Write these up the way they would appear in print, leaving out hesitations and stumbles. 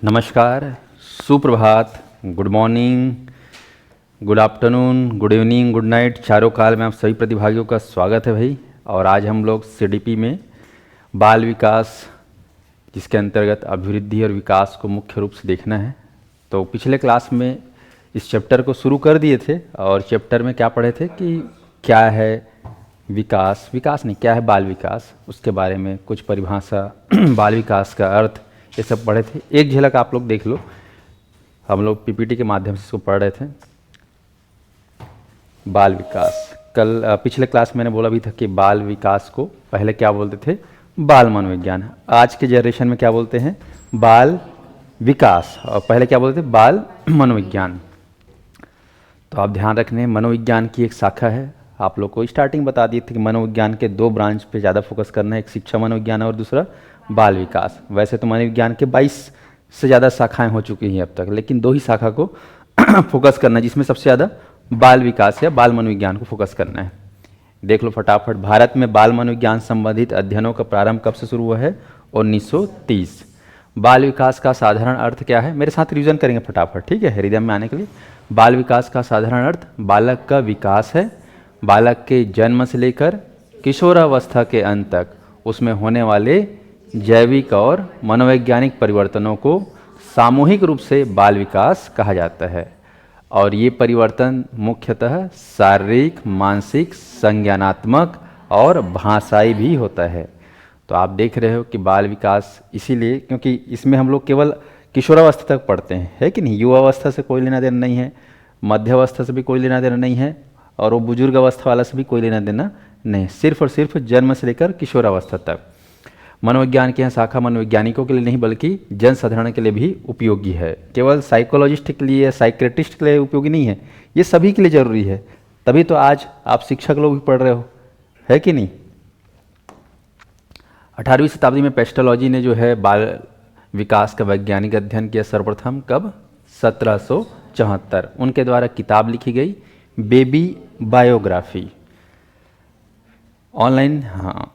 नमस्कार, सुप्रभात, good morning, good afternoon, good evening, good night, चारों काल में आप सभी प्रतिभागियों का स्वागत है भाई। और आज हम लोग सीडीपी में बाल विकास, जिसके अंतर्गत अभिवृद्धि और विकास को मुख्य रूप से देखना है। तो पिछले क्लास में इस चैप्टर को शुरू कर दिए थे और चैप्टर में क्या पढ़े थे कि क्या है विकास, विकास नहीं क्या है बाल विकास, उसके बारे में कुछ परिभाषा, बाल विकास का अर्थ, ये सब पढ़े थे। एक झलक आप लोग देख लो, हम लोग पीपीटी के माध्यम से इसको पढ़ रहे थे। बाल विकास, कल पिछले क्लास मैंने बोला भी था कि बाल विकास को पहले क्या बोलते थे, बाल मनोविज्ञान। आज के जनरेशन में क्या बोलते हैं, बाल विकास, और पहले क्या बोलते थे, बाल मनोविज्ञान। तो आप ध्यान रखने, मनोविज्ञान की एक शाखा है। आप लोग को स्टार्टिंग बता दिए थे कि मनोविज्ञान के दो ब्रांच पे ज़्यादा फोकस करना है, एक शिक्षा मनोविज्ञान और दूसरा बाल विकास। वैसे तो मनोविज्ञान के 22 से ज़्यादा शाखाएं हो चुकी हैं अब तक, लेकिन दो ही शाखा को फोकस करना है, जिसमें सबसे ज़्यादा बाल विकास या बाल मनोविज्ञान को फोकस करना है। देख लो फटाफट, भारत में बाल मनोविज्ञान संबंधित अध्ययनों का प्रारंभ कब से शुरू हुआ है, 1930। बाल विकास का साधारण अर्थ क्या है, मेरे साथ रिवीजन करेंगे फटाफट, ठीक है, हृदय में आने के लिए। बाल विकास का साधारण अर्थ बालक का विकास है, बालक के जन्म से लेकर किशोरावस्था के अंत तक उसमें होने वाले जैविक और मनोवैज्ञानिक परिवर्तनों को सामूहिक रूप से बाल विकास कहा जाता है। और ये परिवर्तन मुख्यतः शारीरिक, मानसिक, संज्ञानात्मक और भाषाई भी होता है। तो आप देख रहे हो कि बाल विकास इसीलिए क्योंकि इसमें हम लोग केवल किशोरावस्था तक पढ़ते हैं, है कि नहीं। युवावस्था से कोई लेना देना नहीं है, मध्यावस्था से भी कोई लेना देना नहीं है, और वो बुजुर्ग अवस्था वाला से भी कोई लेना देना नहीं, सिर्फ और सिर्फ जन्म से लेकर किशोरावस्था तक। मनोविज्ञान की यह शाखा मनोवैज्ञानिकों के लिए नहीं बल्कि जन साधारण के लिए भी उपयोगी है। केवल साइकोलॉजिस्ट के लिए, साइकेट्रिस्ट के लिए उपयोगी नहीं है, ये सभी के लिए जरूरी है। तभी तो आज आप शिक्षक लोग भी पढ़ रहे हो, है कि नहीं। 18वीं शताब्दी में पेस्टोलॉजी ने जो है बाल विकास का वैज्ञानिक अध्ययन किया सर्वप्रथम, कब, 1774। उनके द्वारा किताब लिखी गई बेबी बायोग्राफी, ऑनलाइन, हाँ।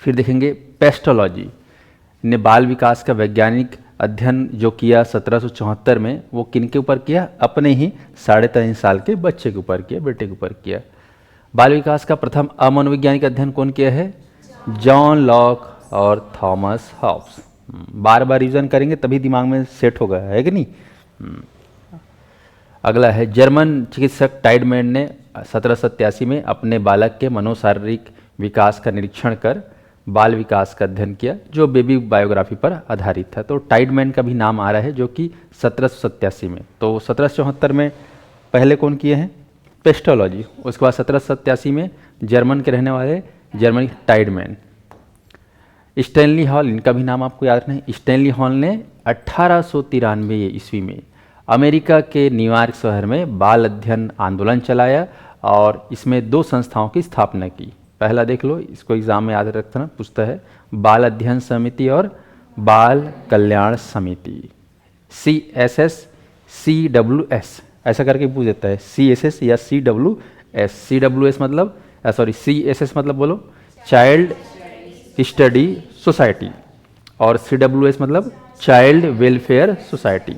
फिर देखेंगे पेस्टोलॉजी ने बाल विकास का वैज्ञानिक अध्ययन जो किया 1774 में, वो किनके ऊपर किया, अपने ही 3.5 साल के बच्चे के ऊपर किया, बेटे के ऊपर किया। बाल विकास का प्रथम अमनोवैज्ञानिक अध्ययन कौन किया है, जॉन लॉक और थॉमस हॉब्स। बार बार रिवीजन करेंगे तभी दिमाग में सेट होगा, है कि नहीं। अगला है जर्मन चिकित्सक टाइडमैन ने 1787 में अपने बालक के मनोशारीरिक विकास का निरीक्षण कर बाल विकास का अध्ययन किया, जो बेबी बायोग्राफी पर आधारित था। तो टाइडमैन का भी नाम आ रहा है, जो कि 1787 में। तो 1774 में पहले कौन किए हैं, पेस्टोलॉजी। उसके बाद 1787 में जर्मन के रहने वाले जर्मनी टाइडमैन। स्टैनली हॉल, इनका भी नाम आपको याद रखना है। स्टैनली हॉल ने 1893 ईस्वी में अमेरिका के न्यूयॉर्क शहर में बाल अध्ययन आंदोलन चलाया और इसमें दो संस्थाओं की स्थापना की। पहला देख लो, इसको एग्जाम में याद रखना, पूछता है, बाल अध्ययन समिति और बाल कल्याण समिति, CSS, CWS, ऐसा करके पूछ देता है, CSS या CWS। CWS मतलब CSS मतलब बोलो चाइल्ड स्टडी सोसाइटी, और CWS मतलब child welfare society.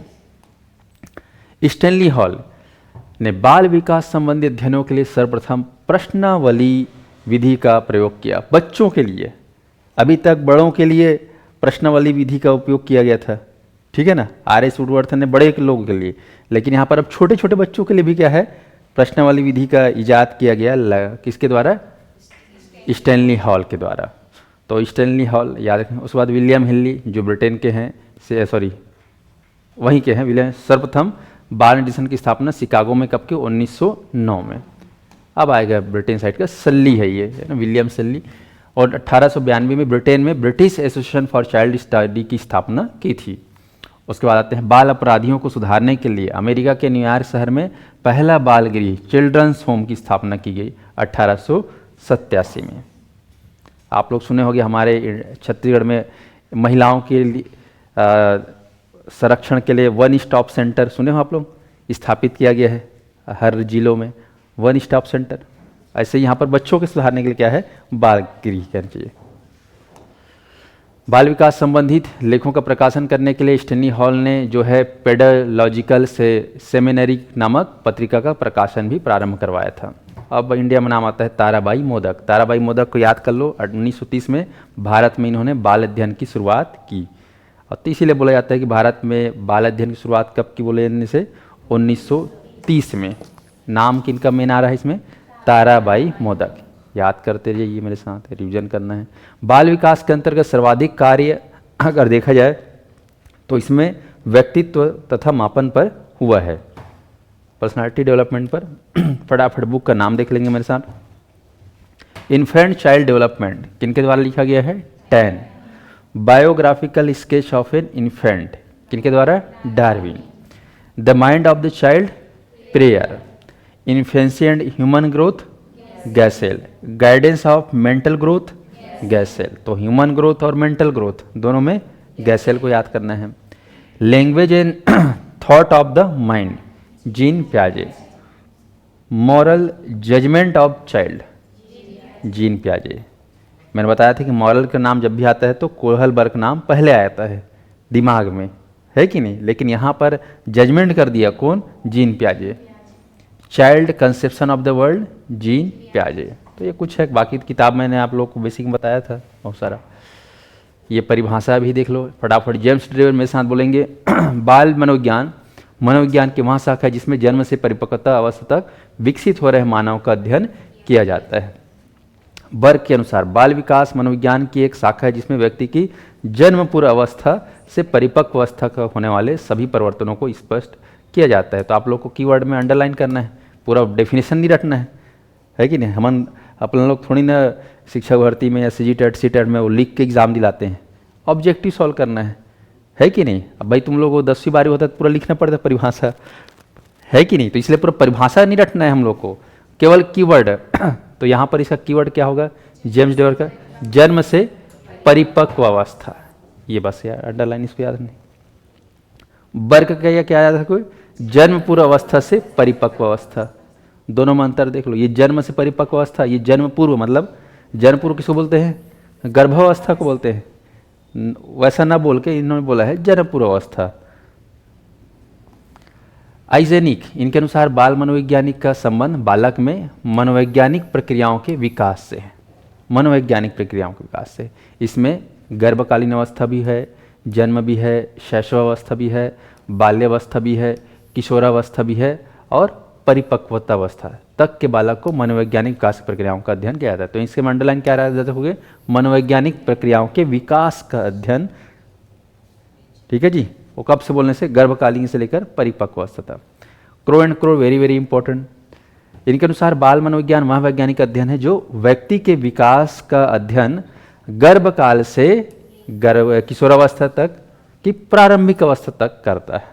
Stanley hall ने बाल विकास संबंधी अध्ययनों के लिए सर्वप्रथम प्रश्नावली विधि का प्रयोग किया, बच्चों के लिए। अभी तक बड़ों के लिए प्रश्नावली विधि का उपयोग किया गया था, ठीक है ना, RS वुडवर्थ ने बड़े लोगों के लिए, लेकिन यहाँ पर अब छोटे छोटे बच्चों के लिए भी क्या है, प्रश्नावली विधि का इजाद किया गया, किसके द्वारा, स्टैनली हॉल के द्वारा। तो स्टैनली हॉल याद रखें। उसके बाद विलियम हिल्ली, जो ब्रिटेन के हैं, वहीं के हैं, विलियम, सर्वप्रथम बाल एडिशन की स्थापना शिकागो में कब की, 1909 में। अब आएगा ब्रिटेन साइड का, सल्ली है ये, है ना, विलियम सल्ली। और 1892 में ब्रिटेन में British association for child study की स्थापना की थी। उसके बाद आते हैं बाल अपराधियों को सुधारने के लिए अमेरिका के न्यूयॉर्क शहर में पहला बाल गृह, चिल्ड्रंस होम की स्थापना की गई 1887 में। आप लोग सुने होंगे हमारे छत्तीसगढ़ में महिलाओं के लिए संरक्षण के लिए वन स्टॉप सेंटर, सुने हो आप लोग, स्थापित किया गया है हर जिलों में वन स्टॉप सेंटर। ऐसे यहाँ पर बच्चों के सुधारने के लिए क्या है, बाल गृह कहना चाहिए। बाल विकास संबंधित लेखों का प्रकाशन करने के लिए स्टैनली हॉल ने जो है पेडालॉजिकल से सेमिनरी नामक पत्रिका का प्रकाशन भी प्रारंभ करवाया था। अब इंडिया में नाम आता है ताराबाई मोदक। ताराबाई मोदक को याद कर लो, 1930 में भारत में इन्होंने बाल अध्ययन की शुरुआत की। और तो इसीलिए बोला जाता है कि भारत में बाल अध्ययन की शुरुआत कब की बोले जाने से 1930 में। नाम किनका मेन आ रहा है इसमें, ताराबाई मोदक। याद करते रहिए मेरे साथ, रिवीजन करना है। बाल विकास के अंतर्गत सर्वाधिक कार्य अगर देखा जाए तो इसमें व्यक्तित्व तथा मापन पर हुआ है, पर्सनालिटी डेवलपमेंट पर। फटाफट बुक का नाम देख लेंगे मेरे साथ। इन्फेंट चाइल्ड डेवलपमेंट किनके द्वारा लिखा गया है, 10। Biographical sketch of an infant किनके द्वारा, Darwin. The mind of the child, prayer. Infancy and human growth, गैसेल। Guidance of mental growth, गैसेल। तो ह्यूमन ग्रोथ और मेंटल ग्रोथ दोनों में गैसेल को याद करना है। Language and thought of the mind, gene प्याजे। Moral judgement of child, gene प्याजे। मैंने बताया था कि मॉरल का नाम जब भी आता है तो कोहलबर्ग नाम पहले आता है दिमाग में, है कि नहीं, लेकिन यहाँ पर जजमेंट कर दिया कौन, gene प्याजे। Child conception of the world, gene प्याजे। तो ये कुछ है, बाकी किताब मैंने आप लोग को बेसिक में बताया था बहुत सारा। ये परिभाषा भी देख लो फटाफट। जेम्स ड्रेवर मेरे साथ बोलेंगे। बाल मनोविज्ञान मनोविज्ञान की वहाँ शाखा है जिसमें जन्म से परिपक्वता अवस्था तक विकसित हो रहे मानव का अध्ययन किया जाता है। वर्ग के अनुसार बाल विकास मनोविज्ञान की एक शाखा है जिसमें व्यक्ति की जन्म पूर्व अवस्था से परिपक्व अवस्था का होने वाले सभी परिवर्तनों को स्पष्ट किया जाता है। तो आप लोग को कीवर्ड में अंडरलाइन करना है, पूरा डेफिनेशन नहीं रटना है कि नहीं। हम अपन लोग थोड़ी ना शिक्षक भर्ती में या सीजीटेट सीटेट में वो लिख के एग्जाम दिलाते हैं, ऑब्जेक्टिव सॉल्व करना है कि नहीं। अब भाई तुम लोग को 10वीं 12वीं होता है तो पूरा लिखना पड़ता है परिभाषा, है कि नहीं। तो इसलिए पूरा परिभाषा नहीं रटना है हम लोग को, केवल कीवर्ड। तो यहाँ पर इसका कीवर्ड क्या होगा, जेम्स ड्रेवर का जन्म से परिपक्व अवस्था। ये बस यार अंडरलाइन इसको याद नहीं। वर्ग का या क्या याद है कोई, जन्म पूर्व अवस्था से परिपक्व अवस्था, दोनों में अंतर देख लो। ये जन्म से परिपक्व अवस्था, ये जन्म पूर्व, मतलब जन्म पूर्व किसको बोलते हैं, गर्भावस्था को बोलते हैं। वैसा ना बोल के इन्होंने बोला है जन्म पूर्व अवस्था। आइजेनिक इनके अनुसार बाल मनोवैज्ञानिक का संबंध बालक में मनोवैज्ञानिक प्रक्रियाओं के विकास से है, मनोवैज्ञानिक प्रक्रियाओं के विकास से। इसमें गर्भकालीन अवस्था भी है, जन्म भी है, शैशवावस्था भी है, बाल्यावस्था भी है, किशोरावस्था भी है और परिपक्वता अवस्था तक के बालक को मनोवैज्ञानिक विकास प्रक्रियाओं का अध्ययन किया जाता है। तो इसके अंडरलाइन क्या रह जाते होंगे, मनोवैज्ञानिक प्रक्रियाओं के विकास का अध्ययन। ठीक है जी, वो कब से बोलने से, गर्भकालीन से लेकर परिपक्व अवस्था तक। Crow and crow very very important. इनके अनुसार बाल मनोविज्ञान वह वैज्ञानिक अध्ययन है जो व्यक्ति के विकास का अध्ययन गर्भकाल से किशोरावस्था तक की प्रारंभिक अवस्था तक करता है।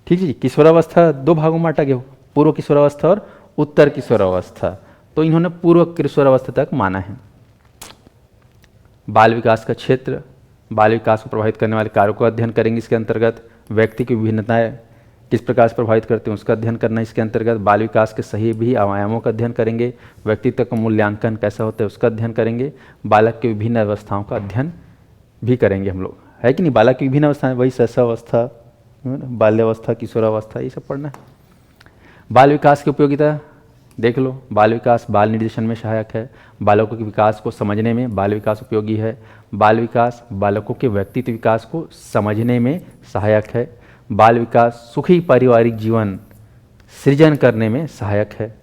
ठीक है जी, किशोरावस्था दो भागों में बांटा गया, पूर्व किशोरावस्था और उत्तर किशोरावस्था। तो इन्होंने पूर्व किशोरावस्था तक माना है। बाल विकास का क्षेत्र, बाल विकास को प्रभावित करने वाले कारकों का अध्ययन करेंगे। इसके अंतर्गत व्यक्ति की विभिन्नताएं किस प्रकार से प्रभावित करते हैं उसका अध्ययन करना है। इसके अंतर्गत बाल विकास के सही भी आयामों का अध्ययन करेंगे। व्यक्तित्व का मूल्यांकन कैसा होता है उसका अध्ययन करेंगे। बालक की विभिन्न अवस्थाओं का अध्ययन भी करेंगे हम लोग, है कि नहीं। बालक की विभिन्न अवस्थाएं, वही शैशवावस्था, बाल्यावस्था, किशोरावस्था, ये सब पढ़ना है। बाल विकास की उपयोगिता देख लो। बाल विकास बाल निर्देशन में सहायक है, बालकों के विकास को समझने में बाल विकास उपयोगी है। बाल विकास बालकों के व्यक्तित्व विकास को समझने में सहायक है। बाल विकास सुखी पारिवारिक जीवन सृजन करने में सहायक है।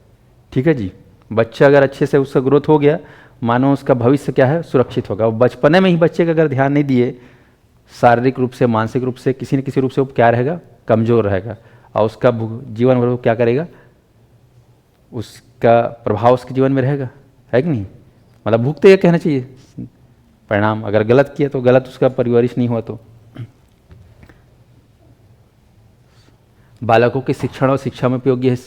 ठीक है जी, बच्चा अगर अच्छे से उसका ग्रोथ हो गया, मानो उसका भविष्य क्या है, सुरक्षित होगा। बचपने में ही बच्चे का अगर ध्यान नहीं दिए, शारीरिक रूप से, मानसिक रूप से, किसी न किसी रूप से वो क्या रहेगा, कमज़ोर रहेगा, और उसका जीवन भर क्या करेगा, उसका प्रभाव उसके जीवन में रहेगा, है कि नहीं। मतलब भुगते ये कहना चाहिए परिणाम, अगर गलत किया तो गलत उसका परिवरिश नहीं हुआ तो। बालकों के शिक्षण और शिक्षा में उपयोगी है।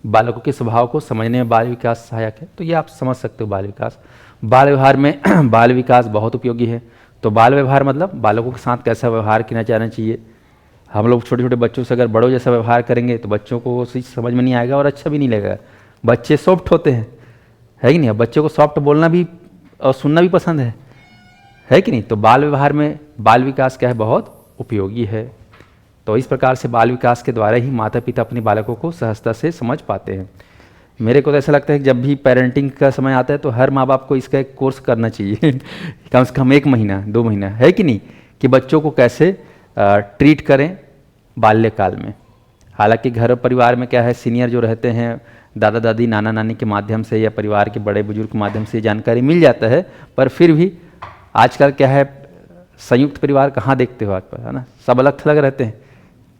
बालकों के स्वभाव को समझने में बाल विकास सहायक है। तो ये आप समझ सकते हो बाल विकास। बाल व्यवहार में बाल विकास बहुत उपयोगी है। तो बाल व्यवहार मतलब बालकों के साथ कैसा व्यवहार किया जाना चाहिए। हम लोग छोटे छोटे बच्चों से अगर बड़ों जैसा व्यवहार करेंगे तो बच्चों को वो चीज़ समझ में नहीं आएगा और अच्छा भी नहीं लगेगा। बच्चे सॉफ्ट होते हैं, है कि नहीं। अब बच्चों को सॉफ्ट बोलना भी और सुनना भी पसंद है है कि नहीं। तो बाल व्यवहार में बाल विकास क्या है, बहुत उपयोगी है। तो इस प्रकार से बाल विकास के द्वारा ही माता पिता अपने बालकों को सहजता से समझ पाते हैं। मेरे को तो ऐसा लगता है कि जब भी पेरेंटिंग का समय आता है तो हर माँ बाप को इसका एक कोर्स करना चाहिए कम से कम 1 महीना 2 महीना, है कि नहीं, कि बच्चों को कैसे ट्रीट करें बाल्यकाल में। हालांकि घर परिवार में क्या है, सीनियर जो रहते हैं, दादा दादी नाना नानी के माध्यम से या परिवार के बड़े बुजुर्ग के माध्यम से जानकारी मिल जाता है, पर फिर भी आजकल क्या है, संयुक्त परिवार कहाँ देखते हो आजकल, है ना, सब अलग थलग रहते हैं,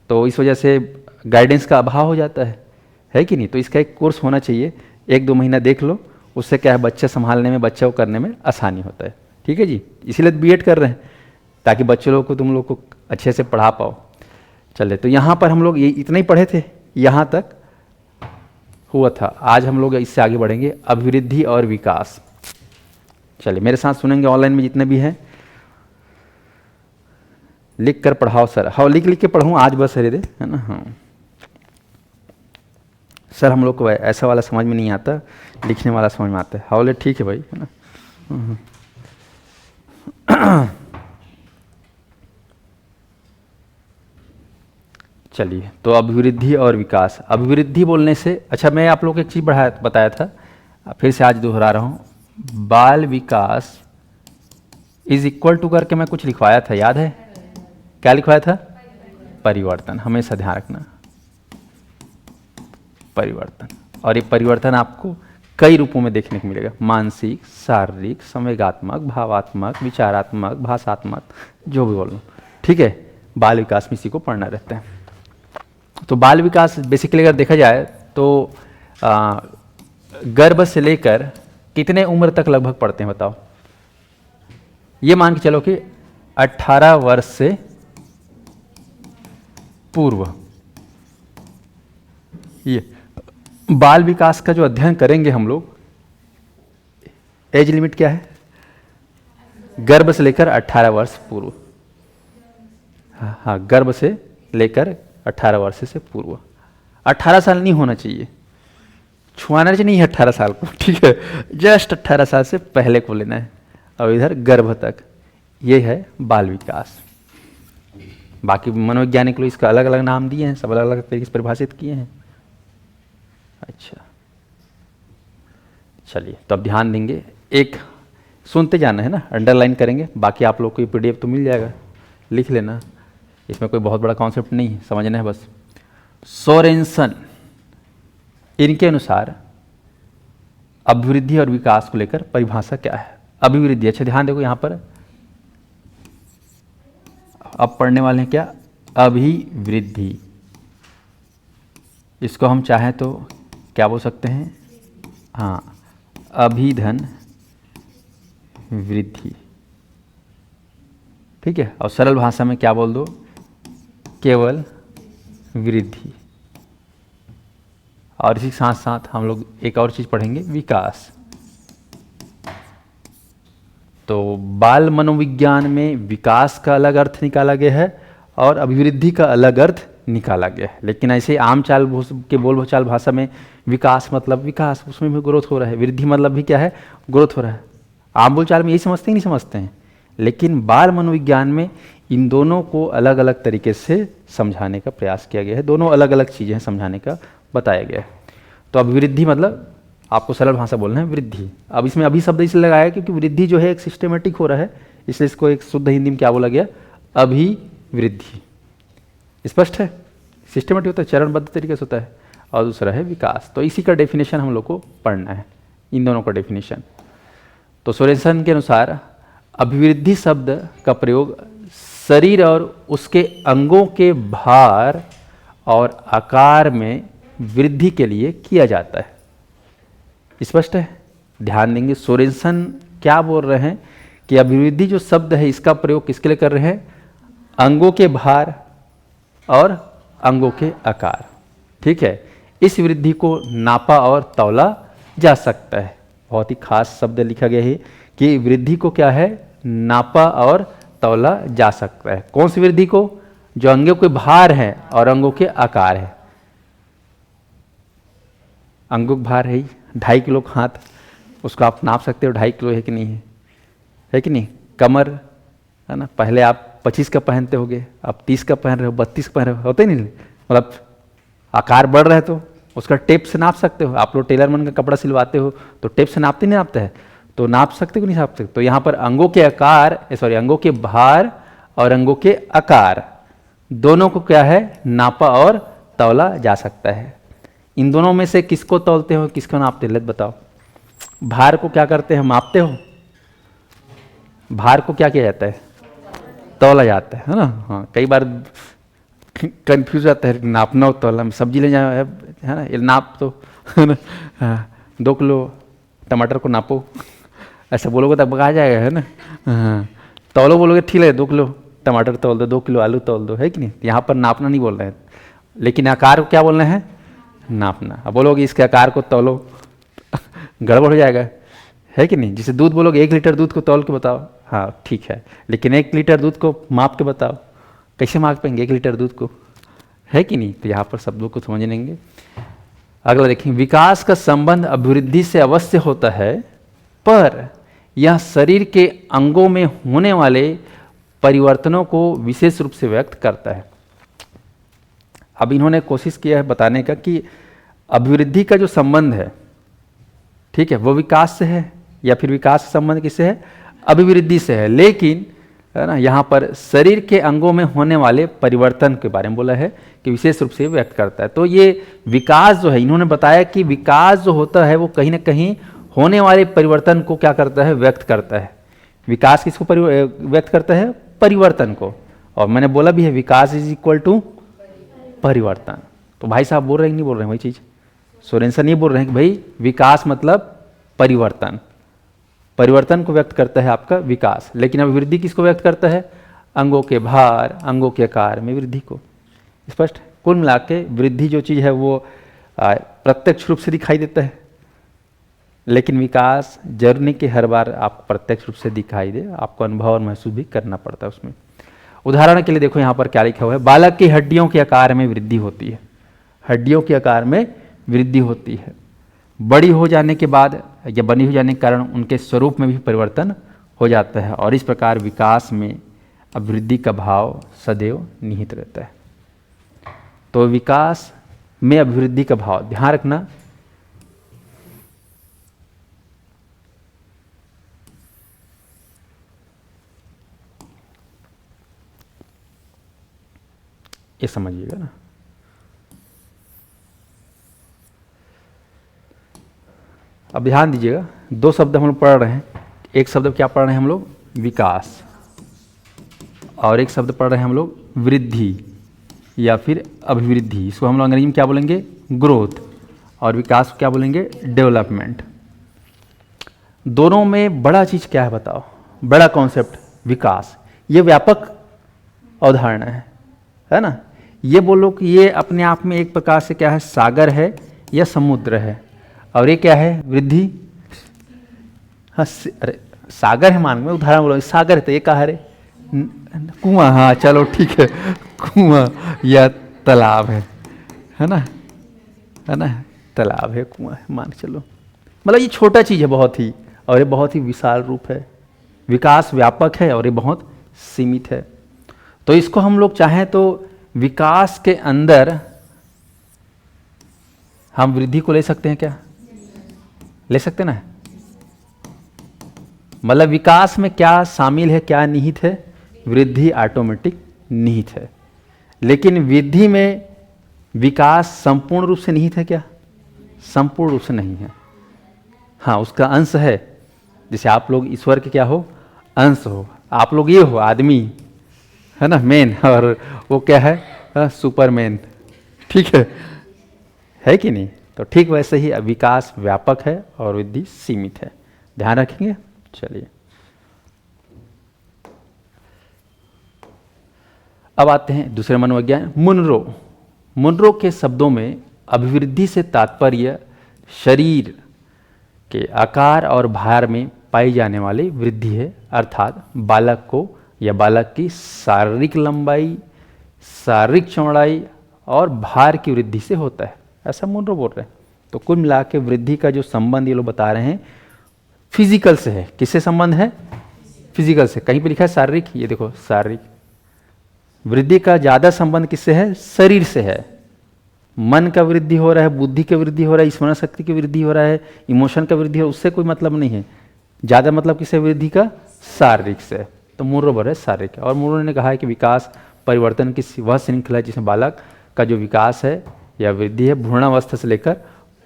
तो इस वजह से गाइडेंस का अभाव हो जाता है कि नहीं। तो इसका एक कोर्स होना चाहिए, 1-2 महीना देख लो, उससे क्या है, बच्चा संभालने में, बच्चा को करने में आसानी होता है। ठीक है जी, इसीलिए बीएड कर रहे हैं, ताकि बच्चे लोग को, तुम लोग को अच्छे से पढ़ा पाओ। चले, तो यहाँ पर हम लोग ये इतना ही पढ़े थे, यहाँ तक हुआ था। आज हम लोग इससे आगे बढ़ेंगे, अभिवृद्धि और विकास। चलिए मेरे साथ सुनेंगे, ऑनलाइन में जितने भी हैं लिख कर पढ़ाओ सर। हाँ, लिख लिख के पढ़ूँ आज बस, अरे दे, है ना। हाँ सर, हम लोग को ऐसा वाला समझ में नहीं आता, लिखने वाला समझ में आता है। हावले ठीक है भाई, है ना। चलिए, तो अभिवृद्धि और विकास। अभिवृद्धि बोलने से, अच्छा मैं आप लोगों को एक चीज़ बताया था, फिर से आज दोहरा रहा हूँ, बाल विकास इज इक्वल टू करके मैं कुछ लिखवाया था, याद है क्या लिखवाया था? परिवर्तन। हमेशा ध्यान रखना, परिवर्तन। और ये परिवर्तन आपको कई रूपों में देखने को मिलेगा, मानसिक, शारीरिक, संवेगात्मक, भावात्मक, विचारात्मक, भाषात्मक, जो भी बोलो। ठीक है, बाल विकास में इसी को पढ़ना रहता है। तो बाल विकास बेसिकली अगर देखा जाए तो गर्भ से लेकर कितने उम्र तक लगभग पढ़ते हैं बताओ? ये मान के चलो कि 18 वर्ष से पूर्व। ये बाल विकास का जो अध्ययन करेंगे हम लोग, एज लिमिट क्या है? गर्भ से लेकर 18 वर्ष पूर्व। हाँ, गर्भ से लेकर 18 वर्ष से पूर्व। 18 साल नहीं होना चाहिए, छुआना नहीं है 18 साल को, ठीक है, जस्ट 18 साल से पहले को लेना है। और इधर गर्भ तक, ये है बाल विकास। बाकी मनोवैज्ञानिक लोग इसका अलग अलग नाम दिए हैं, सब अलग अलग तरीके से परिभाषित किए हैं। अच्छा, चलिए, तो अब ध्यान देंगे, एक सुनते जाना है ना, अंडरलाइन करेंगे, बाकी आप लोग को ये पीडीएफ तो मिल जाएगा, लिख लेना, इसमें कोई बहुत बड़ा कॉन्सेप्ट नहीं है, समझना है बस। सोरेनसन, इनके अनुसार अभिवृद्धि और विकास को लेकर परिभाषा क्या है? अभिवृद्धि, अच्छा ध्यान देखो यहाँ पर, अब पढ़ने वाले हैं क्या? अभिवृद्धि। इसको हम चाहें तो क्या बोल सकते हैं? हाँ, अभिधन वृद्धि। ठीक है, और सरल भाषा में क्या बोल दो? केवल वृद्धि। और इसी के साथ साथ हम लोग एक और चीज़ पढ़ेंगे, विकास। तो बाल मनोविज्ञान में विकास का अलग अर्थ निकाला गया है और अभिवृद्धि का अलग अर्थ निकाला गया है, लेकिन ऐसे आम चाल के बोलचाल भाषा में विकास मतलब विकास, उसमें भी ग्रोथ हो रहा है, वृद्धि मतलब भी क्या है? ग्रोथ हो रहा है। आम बोलचाल में यही समझते हैं, नहीं समझते हैं, लेकिन बाल मनोविज्ञान में इन दोनों को अलग अलग तरीके से समझाने का प्रयास किया गया है, दोनों अलग अलग चीज़ें समझाने का बताया गया है। तो अभिवृद्धि मतलब आपको सरल भाषा बोलना है, वृद्धि। अब इसमें अभी शब्द इसलिए लगाया क्योंकि वृद्धि जो है एक सिस्टमेटिक हो रहा है, इसलिए इसको एक शुद्ध हिंदी में क्या बोला गया? अभिवृद्धि। स्पष्ट है? सिस्टमेटिक होता है, चरणबद्ध तरीके से होता है, और दूसरा है विकास। तो इसी का डेफिनेशन हम लोग को पढ़ना है, इन दोनों का डेफिनेशन। तो सोरेनसन के अनुसार अभिवृद्धि शब्द का प्रयोग शरीर और उसके अंगों के भार और आकार में वृद्धि के लिए किया जाता है। स्पष्ट है? ध्यान देंगे, सोरेनसन क्या बोल रहे हैं कि अभिवृद्धि जो शब्द है इसका प्रयोग किसके लिए कर रहे हैं? अंगों के भार और अंगों के आकार। ठीक है, इस वृद्धि को नापा और तौला जा सकता है। बहुत ही खास शब्द लिखा गया है कि वृद्धि को क्या है? नापा और तौला जा सकता है। कौन सी वृद्धि को? जो अंगों के भार है और अंगों के आकार है। अंगों का भार है 2.5 किलो हाथ, उसको आप नाप सकते हो 2.5 किलो है कि नहीं है कि नहीं? कमर, है ना, पहले आप 25 का पहनते होगे, अब 30 का पहन रहे हो, 32 का पहन रहे हो, होते नहीं, मतलब आकार बढ़ रहा है तो उसका टेप से नाप सकते हो। आप लोग टेलर मन का कपड़ा सिलवाते हो तो टेप से नापते नहीं नापते हैं, तो नाप सकते हो नहीं नाप सकते। तो यहाँ पर अंगों के आकार, सॉरी, अंगों के भार और अंगों के आकार दोनों को क्या है, नापा और तौला जा सकता है। इन दोनों में से किसको तौलते हो, किसको नापते हो, बताओ। भार को क्या करते हैं, मापते हो। भार को क्या किया जाता है, तौला जाता है ना। हाँ, कई बार कंफ्यूज आता है, नापना हो तौला में। सब्जी ले जाए है ना, ये नाप तो है ना, हाँ, 2 किलो टमाटर को नापो, ऐसा बोलोगे तब आ जाएगा, है ना। हाँ, तौलो बोलोगे ठीक है, 2 किलो टमाटर तौल दो, 2 किलो आलू तौल दो, है कि नहीं। यहाँ पर नापना नहीं बोल रहे हैं, लेकिन आकार को क्या बोलना है, नापना। अब बोलोगे इसके आकार को तौलो, गड़बड़ हो जाएगा, है कि नहीं। जैसे दूध बोलोगे 1 लीटर दूध को तौल के बताओ, हाँ ठीक है, लेकिन 1 लीटर दूध को माप के बताओ, कैसे माप पाएंगे 1 लीटर दूध को, है कि नहीं। तो यहाँ पर शब्दों को समझ लेंगे। अगला देखेंगे, विकास का संबंध अभिवृद्धि से अवश्य होता है, पर यह शरीर के अंगों में होने वाले परिवर्तनों को विशेष रूप से व्यक्त करता है। अब इन्होंने कोशिश किया है बताने का कि अभिवृद्धि का जो संबंध है, ठीक है, वो विकास से है, या फिर विकास का संबंध किससे है, अभिवृद्धि से है। लेकिन है ना, यहाँ पर शरीर के अंगों में होने वाले परिवर्तन के बारे में बोला है कि विशेष रूप से व्यक्त करता है। तो ये विकास जो है, इन्होंने बताया कि विकास जो होता है वो कहीं ना कहीं होने वाले परिवर्तन को क्या करता है, व्यक्त करता है। विकास किसको व्यक्त करता है, परिवर्तन को। और मैंने बोला भी है, विकास इज इक्वल टू परिवर्तन। तो भाई साहब बोल रहे हैं, नहीं बोल रहे हैं वही चीज, सोरेंसन नहीं बोल रहे हैं कि भाई विकास मतलब परिवर्तन, परिवर्तन को व्यक्त करता है आपका विकास। लेकिन अभिवृद्धि किसको व्यक्त करता है, अंगों के भार, अंगों के आकार में वृद्धि को। स्पष्ट। कुल मिला के वृद्धि जो चीज़ है वो प्रत्यक्ष रूप से दिखाई देता है, लेकिन विकास जरूर नहीं कि हर बार आपको प्रत्यक्ष रूप से दिखाई दे, आपको अनुभव और महसूस भी करना पड़ता है उसमें। उदाहरण के लिए देखो यहाँ पर क्या लिखा हुआ है, बालक की हड्डियों के आकार में वृद्धि होती है, हड्डियों के आकार में वृद्धि होती है। बड़ी हो जाने के बाद या बनी हो जाने के कारण उनके स्वरूप में भी परिवर्तन हो जाता है, और इस प्रकार विकास में अभिवृद्धि का भाव सदैव निहित रहता है। तो विकास में अभिवृद्धि का भाव ध्यान रखना। ये समझिएगा ना। अब ध्यान दीजिएगा, 2 शब्द हम लोग पढ़ रहे हैं। एक शब्द क्या पढ़ रहे हैं हम लोग, विकास, और एक शब्द पढ़ रहे हैं हम लोग वृद्धि या फिर अभिवृद्धि। इसको हम लोग अंग्रेजी में क्या बोलेंगे, ग्रोथ, और विकास को क्या बोलेंगे, डेवलपमेंट। दोनों में बड़ा चीज क्या है बताओ, बड़ा कॉन्सेप्ट विकास। ये व्यापक अवधारणा है ना। ये बोलो कि ये अपने आप में एक प्रकार से क्या है, सागर है या समुद्र है, और ये क्या है, वृद्धि। हाँ, अरे सागर है, मान में उदाहरण बोलो, सागर है तो ये कहा है, कुआं, हाँ चलो ठीक है, कुआं या तालाब है ना, है ना, तालाब है, कुआं है, मान चलो। मतलब ये छोटा चीज है बहुत ही, और ये बहुत ही विशाल रूप है। विकास व्यापक है और ये बहुत सीमित है। तो इसको हम लोग चाहें तो विकास के अंदर हम वृद्धि को ले सकते हैं क्या, ले सकते ना। मतलब विकास में क्या शामिल है, क्या निहित है, वृद्धि ऑटोमेटिक निहित है। लेकिन वृद्धि में विकास संपूर्ण रूप से निहित है क्या, संपूर्ण रूप से नहीं है। हाँ, उसका अंश है। जैसे आप लोग ईश्वर के क्या हो, अंश हो। आप लोग ये हो आदमी, है ना, मैन, और वो क्या है, सुपरमैन, ठीक है कि नहीं। तो ठीक वैसे ही विकास व्यापक है और वृद्धि सीमित है, ध्यान रखेंगे। चलिए अब आते हैं दूसरे मनोविज्ञान, मुनरो। मुनरो के शब्दों में अभिवृद्धि से तात्पर्य शरीर के आकार और भार में पाई जाने वाली वृद्धि है, अर्थात बालक को या बालक की शारीरिक लंबाई, शारीरिक चौड़ाई और भार की वृद्धि से होता है, ऐसा मुनरो बोल रहे हैं। तो कुल मिला के वृद्धि का जो संबंध ये लोग बता रहे हैं फिजिकल से है। किससे संबंध है, फिजिकल से, कहीं पे लिखा है शारीरिक, ये देखो शारीरिक। वृद्धि का ज़्यादा संबंध किससे है? शरीर से है। मन का वृद्धि हो रहा है, बुद्धि का वृद्धि हो रहा है, स्मरण शक्ति की वृद्धि हो रहा है, इमोशन का वृद्धि हो, उससे कोई मतलब नहीं है। ज़्यादा मतलब किससे वृद्धि का? शारीरिक से। तो मुर्रो बर है शारीरिक। और मुर्रो ने कहा है कि विकास परिवर्तन की वह श्रृंखला है जिसमें बालक का जो विकास है या वृद्धि है भ्रूणावस्था से लेकर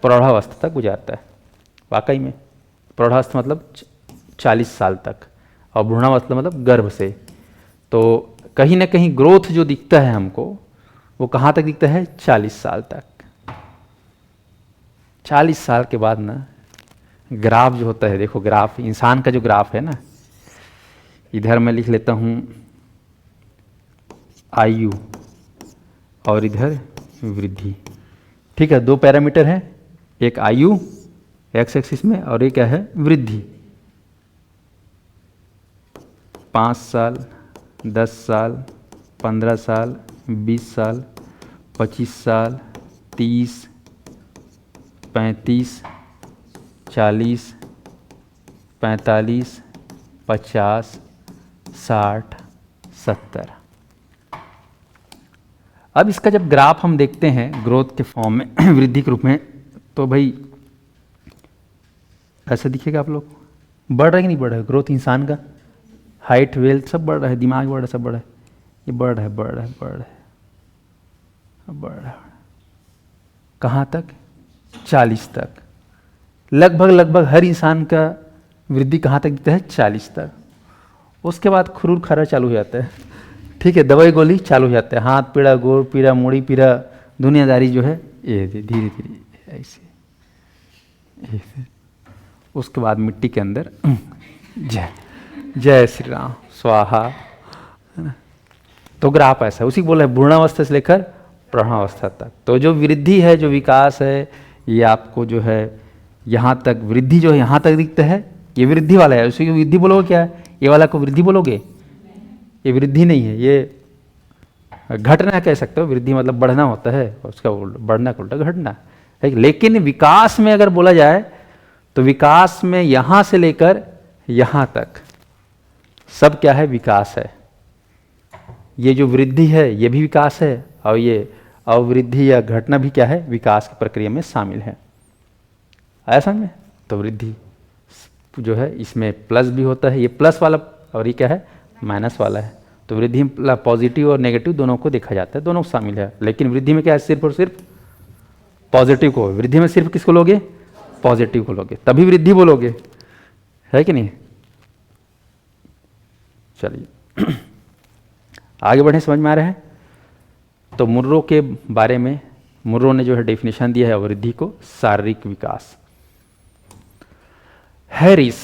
प्रौढ़ावस्था तक गुजारता है। वाकई में प्रौढ़ावस्था मतलब 40 साल तक, और भ्रूणावस्था मतलब गर्भ से। तो कहीं ना कहीं ग्रोथ जो दिखता है हमको, वो कहाँ तक दिखता है? 40 साल तक। 40 साल के बाद ना ग्राफ जो होता है, देखो ग्राफ, इंसान का जो ग्राफ है ना, इधर मैं लिख लेता हूँ आयु और इधर वृद्धि। ठीक है, दो पैरामीटर है, एक आयु एक्स एक्सिस में और एक क्या है? वृद्धि। 5 साल, 10 साल, 15 साल, 20 साल, 25 साल, 30, 35, 40, 45, 50, 60, 70। अब इसका जब ग्राफ हम देखते हैं ग्रोथ के फॉर्म में वृद्धि के रूप में, तो भाई ऐसा दिखेगा आप लोग। बढ़ रहा है कि नहीं बढ़ रहा है ग्रोथ इंसान का? हाइट, वेल्थ सब बढ़ रहा है, दिमाग बढ़ रहा है, सब बढ़ रहा है। ये बढ़ रहा है, बढ़ रहा है, बढ़ रहा है, बढ़ रहा है। कहाँ तक? 40 तक। लगभग हर इंसान का वृद्धि कहाँ तक दिखता है? 40 तक। उसके बाद खुरूर खारा चालू हो जाता है। ठीक है, दवाई गोली चालू हो जाता है, हाथ पीड़ा, गोड़ पीड़ा, मूड़ी पीड़ा, दुनियादारी जो है ये धीरे धीरे ऐसे। उसके बाद मिट्टी के अंदर जय श्री राम स्वाहा, है ना। तो ग्राफ ऐसा उसी को बोला है भ्रूणावस्था से लेकर प्रौढ़ावस्था तक। तो जो वृद्धि है, जो विकास है, ये आपको जो है यहाँ तक वृद्धि जो है यहाँ तक दिखता है, ये वृद्धि वाला है। उसी को वृद्धि बोलोगे क्या? ये वाला को वृद्धि बोलोगे? ये वृद्धि नहीं है, ये घटना कह सकते हो। वृद्धि मतलब बढ़ना होता है, उसका बढ़ना का उल्टा घटना है। लेकिन विकास में अगर बोला जाए तो विकास में यहाँ से लेकर यहाँ तक सब क्या है? विकास है। ये जो वृद्धि है ये भी विकास है, और ये अवृद्धि या घटना भी क्या है? विकास की प्रक्रिया में शामिल है। आया समझ में? तो वृद्धि जो है इसमें प्लस भी होता है, ये प्लस वाला, और ये क्या है? माइनस वाला है। तो वृद्धि में पॉजिटिव और नेगेटिव दोनों को देखा जाता है, दोनों शामिल है। लेकिन वृद्धि में क्या है? सिर्फ और सिर्फ पॉजिटिव को। वृद्धि में सिर्फ किसको लोगे? पॉजिटिव को लोगे, तभी वृद्धि बोलोगे, है कि नहीं? चलिए आगे बढ़े, समझ में आ रहा है? तो मुर्रो के बारे में मुर्रो ने जो है डेफिनेशन दिया है वृद्धि को, शारीरिक विकास। हैरिस,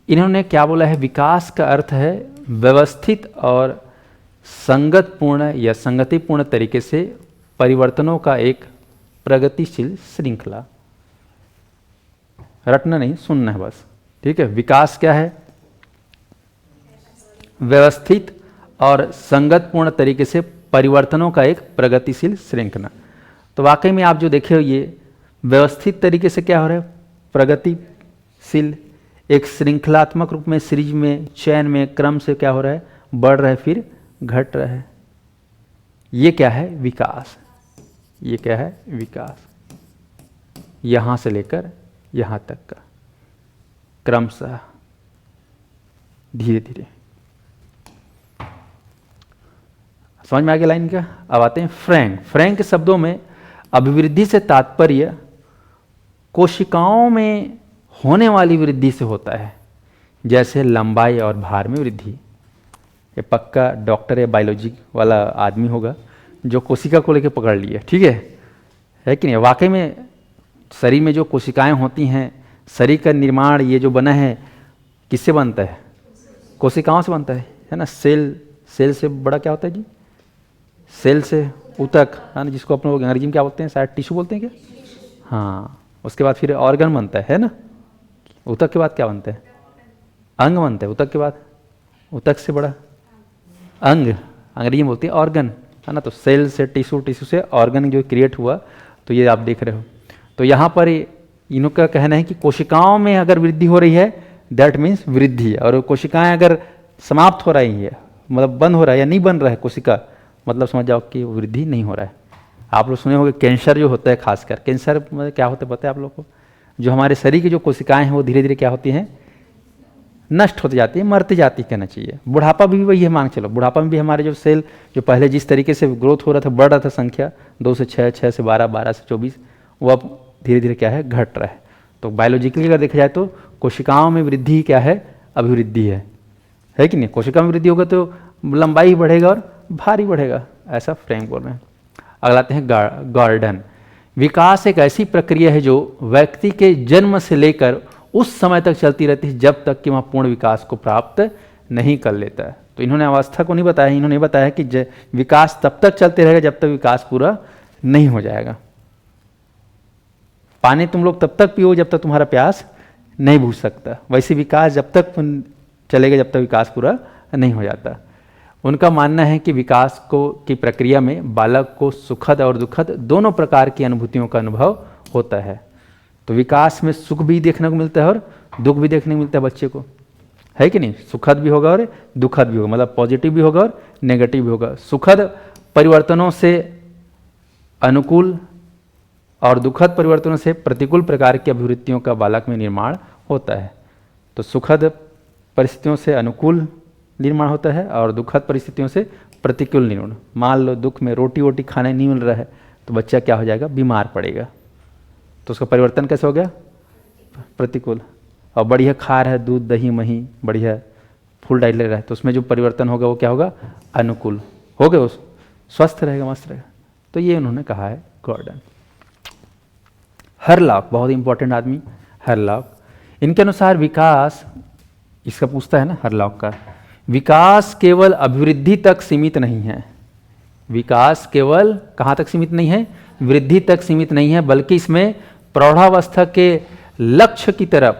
इन्होंने क्या बोला है? विकास का अर्थ है व्यवस्थित और संगतपूर्ण या संगतिपूर्ण तरीके से परिवर्तनों का एक प्रगतिशील श्रृंखला। रटना नहीं, सुनना है बस, ठीक है? विकास क्या है? व्यवस्थित और संगतपूर्ण तरीके से परिवर्तनों का एक प्रगतिशील श्रृंखला। तो वाकई में आप जो देखे हो, ये व्यवस्थित तरीके से क्या हो रहा है? प्रगतिशील, एक श्रृंखलात्मक रूप में, सीरीज में, चैन में, क्रम से क्या हो रहा है? बढ़ रहा है, फिर घट रहा है। ये क्या है? विकास। ये क्या है? विकास। यहां से लेकर यहां तक का क्रमशः धीरे धीरे। समझ में आ गया लाइन का? अब आते हैं फ्रैंक। फ्रैंक के शब्दों में अभिवृद्धि से तात्पर्य कोशिकाओं में होने वाली वृद्धि से होता है, जैसे लंबाई और भार में वृद्धि। ये पक्का डॉक्टर या बायोलॉजी वाला आदमी होगा जो कोशिका को लेकर पकड़ लिया, ठीक है कि नहीं? वाकई में शरीर में जो कोशिकाएं होती हैं, शरीर का निर्माण ये जो बना है किससे बनता है? कोशिकाओं से बनता है ना। सेल से बड़ा क्या होता है जी? सेल से ऊतक, है ना, जिसको अपन लोग अंग्रेजी में क्या बोलते हैं? शायद टिश्यू बोलते हैं क्या? हाँ। उसके बाद फिर ऑर्गन बनता है ना। ऊतक के बाद क्या बनता है? अंग बनता है। ऊतक के बाद, ऊतक से बड़ा अंग, अंग्रेजी में बोलते हैं ऑर्गन, है ना। तो सेल से टिश्यू, टिश्यू से ऑर्गन जो क्रिएट हुआ, तो ये आप देख रहे हो। तो यहाँ पर इन्हों का कहना है कि कोशिकाओं में अगर वृद्धि हो रही है दैट मीन्स वृद्धि, और कोशिकाएं अगर समाप्त हो रही है, मतलब बंद हो रहा है या नहीं बन रहा है कोशिका, मतलब समझ जाओ कि वृद्धि नहीं हो रहा है। आप लोग सुने होंगे कैंसर जो होता है, खासकर कैंसर मतलब क्या होता है पता है आप लोग को? जो हमारे शरीर की जो कोशिकाएं हैं वो धीरे धीरे क्या होती हैं, नष्ट होती जाती है, मरती जाती कहना चाहिए। बुढ़ापा भी वही है, मान चलो बुढ़ापा में भी हमारे जो सेल जो पहले जिस तरीके से ग्रोथ हो रहा था, बढ़ रहा था संख्या 2 से 6, 6 से 12, 12 से 24, वो अब धीरे धीरे क्या है, घट रहा है। तो बायोलॉजिकली अगर देखा जाए तो कोशिकाओं में वृद्धि क्या है, अभिवृद्धि है कि नहीं? कोशिका में वृद्धि होगा तो लंबाई बढ़ेगा और भारी बढ़ेगा, ऐसा फ्रेम बोल रहे हैं। अगला आते हैं गार्डन। विकास एक ऐसी प्रक्रिया है जो व्यक्ति के जन्म से लेकर उस समय तक चलती रहती है जब तक कि वह पूर्ण विकास को प्राप्त नहीं कर लेता है। तो इन्होंने अवस्था को नहीं बताया, इन्होंने बताया कि विकास तब तक चलते रहेगा जब तक विकास पूरा नहीं हो जाएगा। पानी तुम लोग तब तक पियो जब तक तुम्हारा प्यास नहीं बुझ सकता, वैसे विकास जब तक चलेगा जब तक विकास पूरा नहीं हो जाता। उनका मानना है कि विकास की प्रक्रिया में बालक को सुखद और दुखद दोनों प्रकार की अनुभूतियों का अनुभव होता है। तो विकास में सुख भी देखने को मिलता है और दुख भी देखने को मिलता है बच्चे को, है कि नहीं? सुखद भी होगा और दुखद भी होगा, मतलब पॉजिटिव भी होगा और नेगेटिव भी होगा। सुखद परिवर्तनों से अनुकूल और दुखद परिवर्तनों से प्रतिकूल प्रकार की अभिवृत्तियों का बालक में निर्माण होता है। तो सुखद परिस्थितियों से अनुकूल निर्माण होता है और दुखद परिस्थितियों से प्रतिकूल निर्माण। मान लो दुख में रोटी वोटी खाने नहीं मिल रहा है तो बच्चा क्या हो जाएगा, बीमार पड़ेगा, तो उसका परिवर्तन कैसे हो गया, प्रतिकूल। और बढ़िया खा रहा है, दूध दही मही बढ़िया फुल डाइट ले रहा है, तो उसमें जो परिवर्तन होगा वो क्या होगा, अनुकूल हो गया, उस स्वस्थ रहेगा, मस्त रहेगा। तो ये उन्होंने कहा है गॉर्डन। हरलॉक बहुत इंपॉर्टेंट आदमी, हरलॉक, इनके अनुसार विकास, इसका पूछता है ना हरलॉक का, विकास केवल अभिवृद्धि तक सीमित नहीं है। विकास केवल कहाँ तक सीमित नहीं है, वृद्धि तक सीमित नहीं है, बल्कि इसमें प्रौढ़ावस्था के लक्ष्य की तरफ,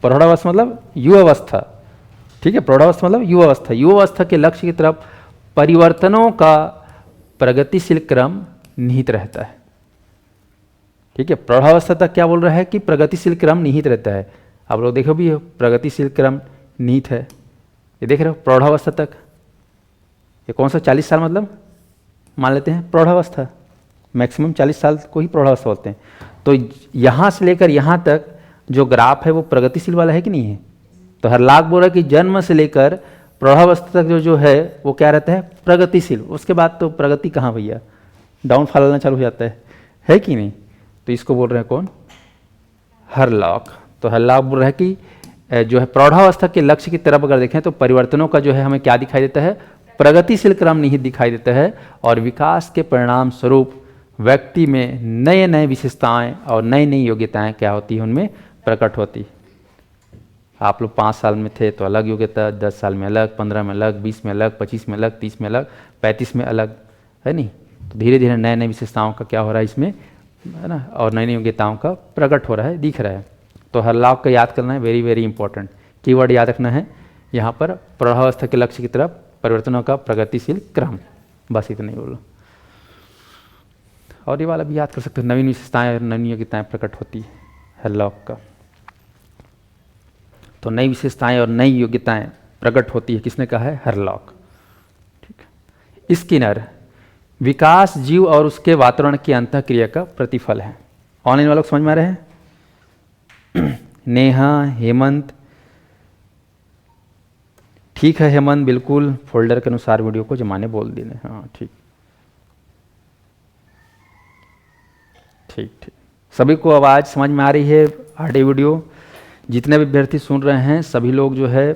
प्रौढ़ावस्था मतलब युवावस्था, ठीक है, प्रौढ़ावस्था मतलब युवावस्था, युवावस्था के लक्ष्य की तरफ परिवर्तनों का प्रगतिशील क्रम निहित रहता है। ठीक है, प्रौढ़ावस्था तक क्या बोल रहा है कि प्रगतिशील क्रम निहित रहता है। आप लोग देखो भी प्रगतिशील क्रम निहित है, ये देख रहे हो, प्रौढ़ावस्था तक। ये कौन सा 40 साल मतलब मान लेते हैं प्रौढ़ावस्था, मैक्सिमम 40 साल को ही प्रौढ़ावस्था बोलते हैं। तो यहाँ से लेकर यहाँ तक जो ग्राफ है वो प्रगतिशील वाला है कि नहीं है? तो हरलॉक बोल रहा है कि जन्म से लेकर प्रौढ़ावस्था तक जो है वो क्या रहता है, प्रगतिशील। उसके बाद तो प्रगति कहाँ भैया, डाउनफॉल आना चालू हो जाता है कि नहीं? तो इसको बोल रहे हैं कौन, हरलॉक। तो हरलॉक बोल रहा है कि जो है प्रौढ़ावस्था के लक्ष्य की तरफ अगर देखें तो परिवर्तनों का जो है हमें क्या दिखाई देता है, प्रगतिशील क्रम निहित दिखाई देता है, और विकास के परिणाम स्वरूप व्यक्ति में नए नए विशेषताएं और नई नई योग्यताएं क्या होती है, उनमें प्रकट होती। आप लोग 5 साल में थे तो अलग योग्यता, 10 साल में अलग, 15 में अलग, 20 में अलग, 25 में अलग, 30 में अलग, 35 में अलग, है नहीं? तो धीरे धीरे नए नए विशेषताओं का क्या हो रहा है इसमें, है ना, और नई नई योग्यताओं का प्रकट हो रहा है, दिख रहा है। तो हरलॉक का याद करना है, वेरी वेरी इंपॉर्टेंट कीवर्ड याद रखना है यहाँ पर, प्रौढ़ावस्था के लक्ष्य की तरफ परिवर्तनों का प्रगतिशील क्रम, बस इतना ही बोलो। और ये वाला भी याद कर सकते हो, नवीन विशेषताएं और नवीन योग्यताएं प्रकट होती है हरलॉक का। तो नई विशेषताएं और नई योग्यताएं प्रकट होती है, किसने कहा है, हरलॉक। ठीक है। स्किनर, विकास जीव और उसके वातावरण की अंतःक्रिया का प्रतिफल है। ऑनलाइन वालों को समझ में आ रहे हैं? नेहा, हेमंत, ठीक है हेमंत, बिल्कुल फोल्डर के अनुसार वीडियो को जमाने बोल देने, हाँ ठीक ठीक ठीक। सभी को आवाज़ समझ में आ रही है? ऑडियो वीडियो जितने भी अभ्यर्थी सुन रहे हैं सभी लोग जो है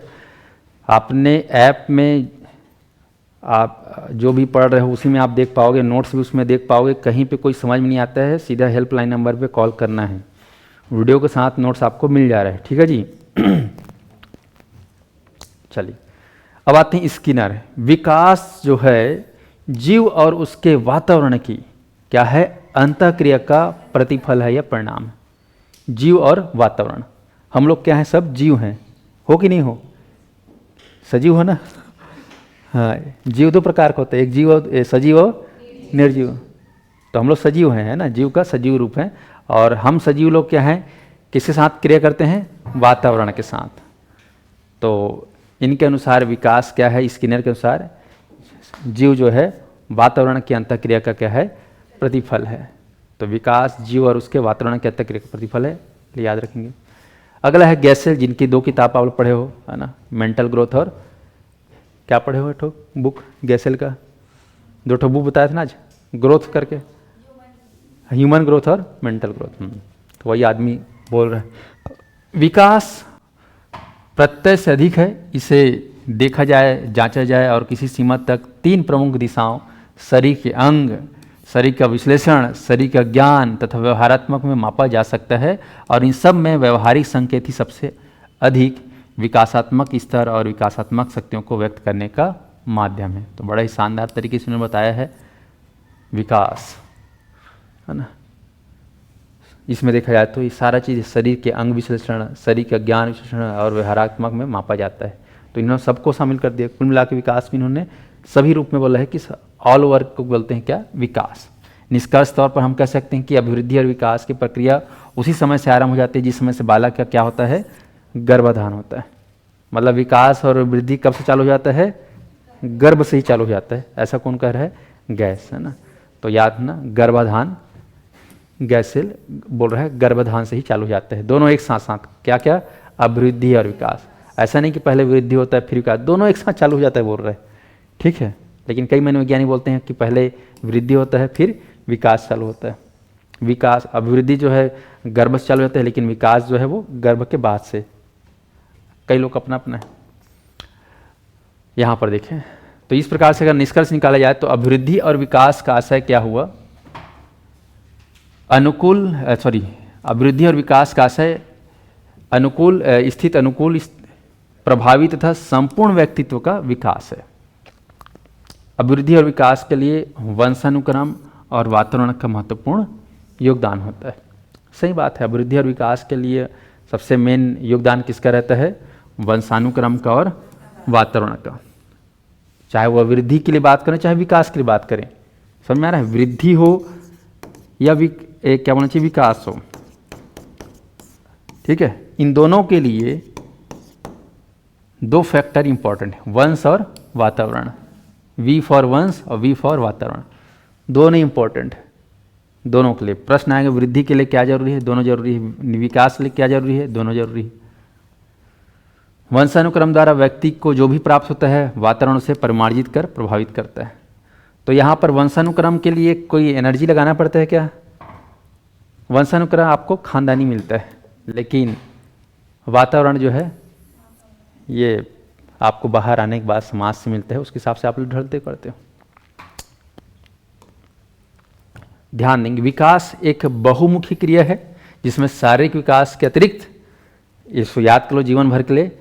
अपने ऐप में आप जो भी पढ़ रहे हो उसी में आप देख पाओगे, नोट्स भी उसमें देख पाओगे। कहीं पे कोई समझ में नहीं आता है सीधा हेल्पलाइन नंबर पे कॉल करना है, वीडियो के साथ नोट्स आपको मिल जा रहा है, ठीक है जी। चलिए अब आते हैं स्किनर। विकास जो है जीव और उसके वातावरण की क्या है, अंतःक्रिया का प्रतिफल है या परिणाम। जीव और वातावरण, हम लोग क्या हैं, सब जीव हैं, हो कि नहीं हो, सजीव हो ना। हाँ, जीव 2 प्रकार का होता है, एक जीव और सजीव और निर्जीव। तो हम लोग सजीव हैं, है ना, जीव का सजीव रूप है। और हम सजीव लोग क्या हैं, किसके साथ क्रिया करते हैं, वातावरण के साथ। तो इनके अनुसार विकास क्या है, स्किनर के अनुसार जीव जो है वातावरण की अंतःक्रिया का क्या है, प्रतिफल है। तो विकास जीव और उसके वातावरण की अंतःक्रिया का प्रतिफल है, याद रखेंगे। अगला है गैसेल, जिनकी 2 किताब आप लोग पढ़े हो, है ना, मेंटल ग्रोथ और क्या पढ़े हो ठो बुक गैसेल का, 2 ठो बुक बताया था ना आज, ग्रोथ करके, ह्यूमन ग्रोथ और मेंटल ग्रोथ। तो वही आदमी बोल रहा है। विकास प्रत्यय से अधिक है, इसे देखा जाए, जांचा जाए और किसी सीमा तक 3 प्रमुख दिशाओं, शरीर के अंग, शरीर का विश्लेषण, शरीर का ज्ञान तथा व्यवहारात्मक में मापा जा सकता है। और इन सब में व्यवहारिक संकेत ही सबसे अधिक विकासात्मक स्तर और विकासात्मक शक्तियों को व्यक्त करने का माध्यम है। तो बड़ा ही शानदार तरीके से उन्होंने बताया है विकास, है ना। इसमें देखा जाए तो ये सारा चीज़ शरीर के अंग विश्लेषण, शरीर का ज्ञान विश्लेषण और व्यवहारात्मक में मापा जाता है। तो इन्होंने सबको शामिल कर दिया। कुल मिला के विकास में इन्होंने सभी रूप में बोला है कि ऑल ओवर को बोलते हैं क्या, विकास। निष्कर्ष तौर पर हम कह सकते हैं कि अभिवृद्धि और विकास की प्रक्रिया उसी समय से आरंभ हो जाती है जिस समय से बालक का क्या होता है, गर्भाधान होता है। मतलब विकास और वृद्धि कब से चालू हो जाता है, गर्भ से ही चालू हो जाता है। ऐसा कौन कह रहा है, गैस, है ना। तो याद ना, गर्भाधान, गैसेल बोल रहा है गर्भाधान से ही चालू हो जाता है। दोनों एक साथ साथ, क्या क्या, अभिवृद्धि और विकास। ऐसा नहीं कि पहले वृद्धि होता है फिर विकास, दोनों एक साथ चालू हो जाता है बोल रहे हैं, ठीक है। लेकिन कई मनोवैज्ञानिक बोलते हैं कि पहले वृद्धि होता है फिर विकास चालू होता है। विकास, अभिवृद्धि जो है गर्भ से चालू होता है, लेकिन विकास जो है वो गर्भ के बाद से। कई लोग अपना अपना है। यहाँ पर देखें तो इस प्रकार से अगर निष्कर्ष निकाला जाए तो अभिवृद्धि और विकास का आशय क्या हुआ, अभिवृद्धि और विकास का आशय अनुकूल स्थित, अनुकूल प्रभावी तथा संपूर्ण व्यक्तित्व का विकास है। अभिवृद्धि और विकास के लिए वंशानुक्रम और वातावरण का महत्वपूर्ण योगदान होता है। सही बात है, अभिवृद्धि और विकास के लिए सबसे मेन योगदान किसका रहता है, वंशानुक्रम का और वातावरण का। चाहे वह वृद्धि के लिए बात करें चाहे विकास के लिए बात करें, समझ में आ रहा है। वृद्धि हो या क्या बोलना चाहिए, विकास हो, ठीक है। इन दोनों के लिए 2 फैक्टर इंपॉर्टेंट है, वंश और वातावरण। वी फॉर वंश और वी फॉर वातावरण, दोनों इंपॉर्टेंट है। दोनों के लिए प्रश्न आएंगे, वृद्धि के लिए क्या जरूरी है, दोनों जरूरी है। विकास के लिए क्या जरूरी है, दोनों जरूरी है। वंशानुक्रम द्वारा व्यक्ति को जो भी प्राप्त होता है वातावरण से परिमार्जित कर प्रभावित करता है। तो यहाँ पर वंशानुक्रम के लिए कोई एनर्जी लगाना पड़ता है क्या, वंशानुक्रम आपको खानदानी मिलता है, लेकिन वातावरण जो है ये आपको बाहर आने के बाद समाज से मिलता है, उसके हिसाब से आप लोग ढलते करते हो। ध्यान देंगे, विकास एक बहुमुखी क्रिया है जिसमें शारीरिक विकास के अतिरिक्त, इसको याद कर लो जीवन भर के लिए,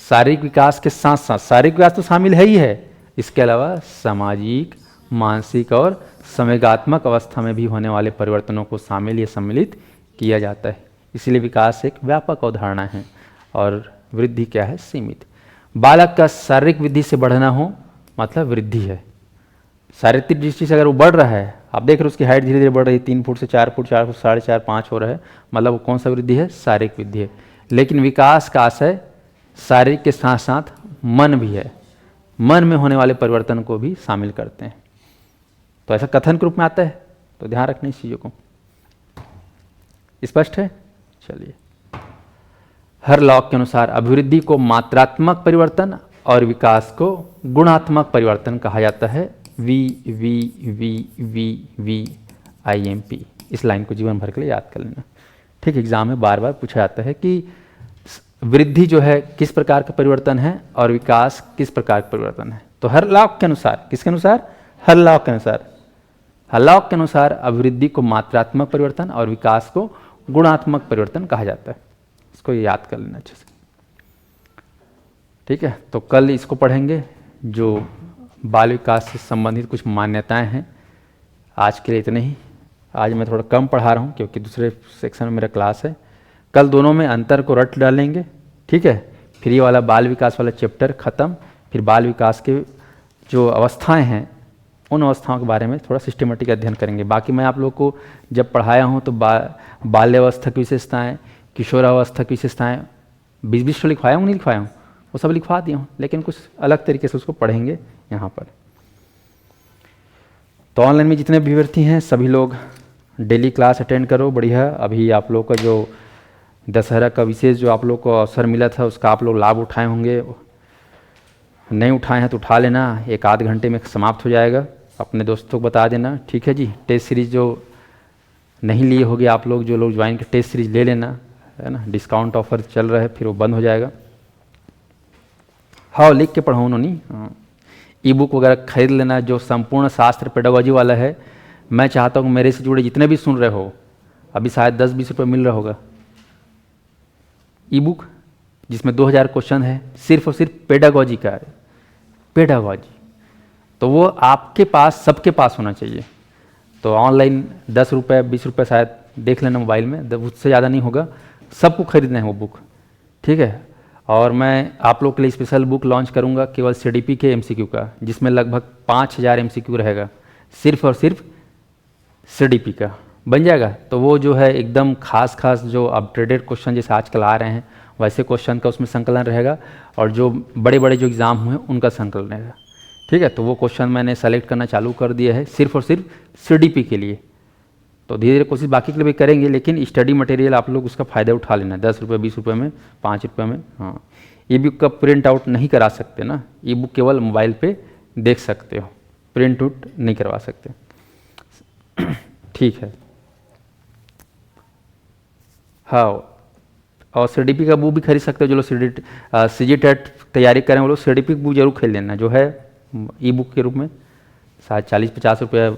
शारीरिक विकास के साथ साथ, शारीरिक विकास तो शामिल है ही है, इसके अलावा सामाजिक, मानसिक और संवेगात्मक अवस्था में भी होने वाले परिवर्तनों को शामिल या सम्मिलित किया जाता है। इसलिए विकास एक व्यापक अवधारणा है और वृद्धि क्या है, सीमित। बालक का शारीरिक वृद्धि से बढ़ना हो मतलब वृद्धि है। शारीरिक दृष्टि से अगर वो बढ़ रहा है, आप देख रहे हो उसकी हाइट धीरे धीरे बढ़ रही है, 3 फुट से 4 फुट, 4 फुट 4.5 5 हो रहा है, मतलब वो कौन सा वृद्धि है, शारीरिक वृद्धि है। लेकिन विकास का आशय शारीरिक के साथ साथ मन भी है, मन में होने वाले परिवर्तन को भी शामिल करते हैं। तो ऐसा कथन के रूप में आता है, तो ध्यान रखना इस चीज़ों को। स्पष्ट है, चलिए। हर लॉ के अनुसार अभिवृद्धि को मात्रात्मक परिवर्तन और विकास को गुणात्मक परिवर्तन कहा जाता है। VVVVVIMP, इस लाइन को जीवन भर के लिए याद कर लेना, ठीक। एग्जाम में बार बार पूछा जाता है कि वृद्धि जो है किस प्रकार का परिवर्तन है और विकास किस प्रकार का परिवर्तन है। तो हर लॉ के अनुसार, किसके अनुसार, हर लॉ के अनुसार, हर लॉ के अनुसार अभिवृद्धि को मात्रात्मक परिवर्तन और विकास को गुणात्मक परिवर्तन कहा जाता है। इसको याद कर लेना अच्छे से, ठीक है। तो कल इसको पढ़ेंगे, जो बाल विकास से संबंधित कुछ मान्यताएं हैं। आज के लिए इतने ही। आज मैं थोड़ा कम पढ़ा रहा हूँ क्योंकि दूसरे सेक्शन में मेरा क्लास है। कल दोनों में अंतर को रट डालेंगे, ठीक है। फिर ये वाला बाल विकास वाला चैप्टर ख़त्म, फिर बाल विकास के जो अवस्थाएं हैं उन अवस्थाओं के बारे में थोड़ा सिस्टमेटिक अध्ययन करेंगे। बाकी मैं आप लोग को जब पढ़ाया हूँ तो बाल्यावस्था की विशेषताएँ, किशोरावस्था की विशेषताएँ 20-20 लिखवाया हूँ, नहीं लिखवाया हूँ, वो सब लिखवा दिया हूँ, लेकिन कुछ अलग तरीके से उसको पढ़ेंगे यहाँ पर। तो ऑनलाइन में जितने विद्यार्थी हैं सभी लोग डेली क्लास अटेंड करो, बढ़िया। अभी आप लोग का जो दशहरा का विशेष जो आप लोग को अवसर मिला था उसका आप लोग लाभ उठाए होंगे, नहीं उठाए हैं तो उठा लेना, 1 आध घंटे में समाप्त हो जाएगा। अपने दोस्तों को बता देना, ठीक है जी। टेस्ट सीरीज़ जो नहीं लिए होगे आप लोग, जो लोग ज्वाइन के, टेस्ट सीरीज ले लेना, है ना, डिस्काउंट ऑफर चल रहा है, फिर वो बंद हो जाएगा। हाँ, लिख के पढ़ो उन्होंने। हाँ, ई बुक वगैरह खरीद लेना जो संपूर्ण शास्त्र पेडागोजी वाला है। मैं चाहता हूँ मेरे से जुड़े जितने भी सुन रहे हो, अभी शायद 10-20 रुपये मिल रहा होगा ई बुक, जिसमें 2000 क्वेश्चन है, सिर्फ और सिर्फ पेडागोजी का है, पेडागोजी। तो वो आपके पास, सबके पास होना चाहिए। तो ऑनलाइन 10 रुपये 20 रुपये शायद देख लेना मोबाइल में, उससे ज़्यादा नहीं होगा, सबको खरीदना है वो बुक, ठीक है। और मैं आप लोग के लिए स्पेशल बुक लॉन्च करूंगा केवल सीडीपी के एमसीक्यू का, जिसमें लगभग 5000 एमसीक्यू रहेगा, सिर्फ और सिर्फ सीडीपी का बन जाएगा। तो वो जो है एकदम खास खास जो अपडेटेड क्वेश्चन जैसे आजकल आ रहे हैं वैसे क्वेश्चन का उसमें संकलन रहेगा, और जो बड़े बड़े जो एग्ज़ाम हुए उनका संकलन रहेगा, ठीक है। तो वो क्वेश्चन मैंने सेलेक्ट करना चालू कर दिया है सिर्फ और सिर्फ सीडीपी के लिए। तो धीरे धीरे कोशिश बाकी के लिए भी करेंगे, लेकिन स्टडी मटेरियल आप लोग उसका फ़ायदा उठा लेना, 10 रुपये 20 रुपये में, 5 रुपये में। हाँ, ई बुक का प्रिंट आउट नहीं करा सकते ना, ई बुक केवल मोबाइल पे देख सकते हो, प्रिंट आउट नहीं करवा सकते, ठीक है। हाँ, और सीडीपी का बुक भी खरीद सकते हो, जो लोग सीजीटेट तैयारी करें वो लोग सीडीपी बुक जरूर खरीद लेना, जो है ई बुक के रूप में शायद 40-50 रुपये,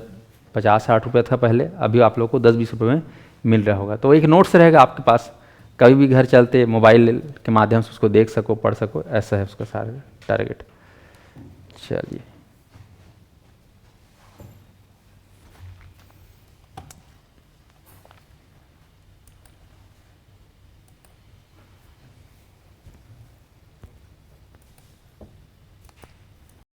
50-60 रुपये था पहले, अभी आप लोग को 10-20 रुपये में मिल रहा होगा। तो एक नोट्स रहेगा आपके पास, कभी भी घर चलते मोबाइल के माध्यम से उसको देख सको, पढ़ सको, ऐसा है उसका सारा टारगेट। चलिए।